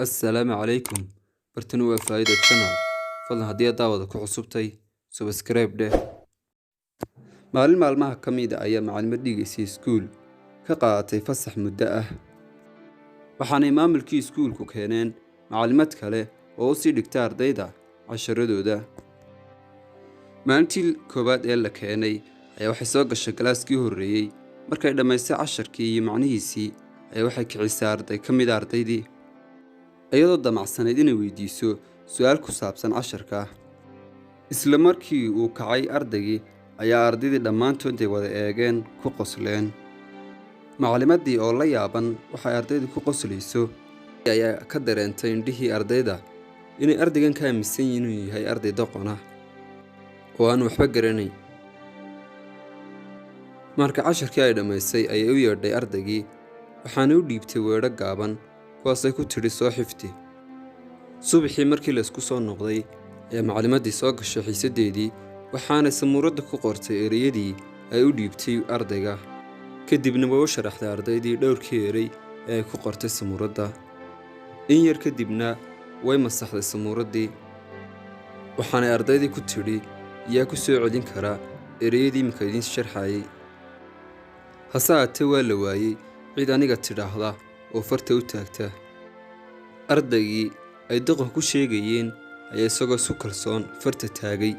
السلام عليكم. برتنو فايدة channel. فضل هدية دعوة ku cusubtay subscribe dheh. Maalin maalmaha ka mid ah ayaa macallin dhigiisii iskuul ka qaadatay fasax muddo ah. Waxaanay maamulkii iskuulku keeneen macallimad kale oo u sii dhigta ardayda casharadooda. Maalintii koowaad ee la keenay ayaa waxay soo gashay galaaskii horreeyay. Markay dhammaysay casharkii iyo macnihiisii ayaa waxay kicisay arday ka mid ah ardaydii iyadoo damacsanayd inay weydiiso su'aal ku saabsan casharka. Isla markii uu kacay ardaygii ayaa ardaydii dhammaantood wada eegeen ku qosleen. Macallimadii oo la yaaban waxay ardaydu ku qoslayso ayaa ka dareentay indhihii ardayda inay ardaygan ka aaminsan yihiin inuu yahay arday doqon ah oo aan waxba garanayn. Marka casharkii ay dhammaysay ayay u yeedhay ardaygii waxaana u dhiibtay weedho gaaban kuwaasay ku tidhi soo xifdi. Subaxii markii la isku soo noqday ayaa macallimadii soo gashay xiisadeedii waxaana samuuradda ku qortay ereyadii ay u dhiibtay ardayga. Kadibna way u sharaxday ardaydii dhowrkii erey ee ay ku qortay samuuradda. In yar kadibna way masaxday samuuraddii waxaanay ardaydii ku tidhi yaa ku soo celin kara ereyadii imika idiin sharxayay. Hase ahaatee waa la waayey cid aniga tidhaahda oo farta u taagta. Ardaygii ay doqon ku sheegayeen ayaa isagoo su kalsoon farta taagay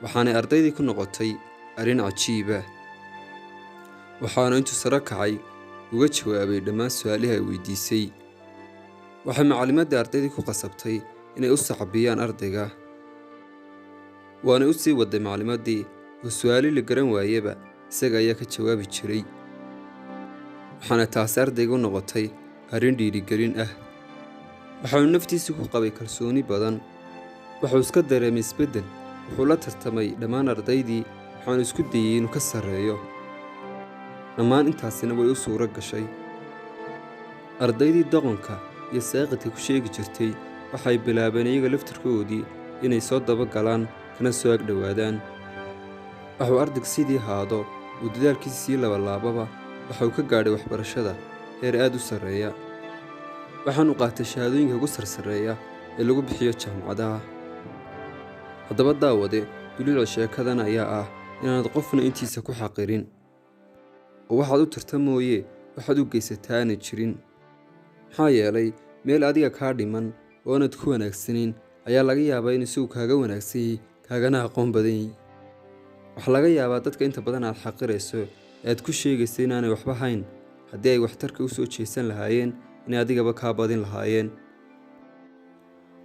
waxaanay ardaydii ku noqotay arrin cajiib ah. Waxaana intuu sare kacay uga jawaabay dhammaan su'aalihii ay weydiisay. Waxay macallimadii ardaydii ku qasabtay inay u sacbiyaan ardayga. Waana u sii waday macallimadii oo su'aalihii la garan waayaba isaga ayaa ka jawaabi jiray. waxaana taasi ardayga u noqotay arrin dhiirigelin ah. Waxaanu naftiisa ku qabay kalsooni badan. Wuxuu iska dareemay isbeddel. Wuxuu la tartamay dhammaan ardaydii waxaanu isku dayay inuu ka sarreeyo. Dhammaan intaasina way u suura gashay. Ardaydii doqonka iyo saaqidka ku sheegi jirtay waxay bilaabeen iyaga laftirkoodii inay soo dabagalaan kana soo ag dhowaadaan. Wuxuu ardayga sidii haado uu dadaalkiisa sii labalaababa waxa uu ka gaadhay waxbarashada heer aad u sarreeya. Waxaanu qaatay shahaadooyinka ugu sarsareeya ee lagu bixiyo jaamacadaha. Haddaba daawade dulucda sheekadan ayaa ah inaanad qofna intiisa ku xaqirin oo waxaad u tarta mooye waxaad u geysataa aanay jirin. Maxaa yeelay meel adiga kaa dhiman oo aanad ku wanaagsanayn ayaa laga yaabaa in isagu kaaga wanaagsan yahay kaagana aqoon badan yahay. waxaa laga yaabaa dadka inta badan aad xaqirayso ee aad ku sheegaysa inaanay waxba hayn haddii ay waxtarka u soo jeesan lahaayeen inay adigaba kaa badin lahaayeen.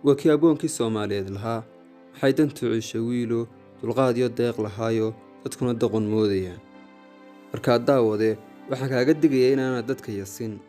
waa kii aboonkii Soomaaliyeed lahaa maxay dantu ciisha wiilo dulqaad iyo deeq lahaayo dadkuna doqon moodayaan. Markaa daawade waxaan kaaga digayaa inaanad dadka yasin.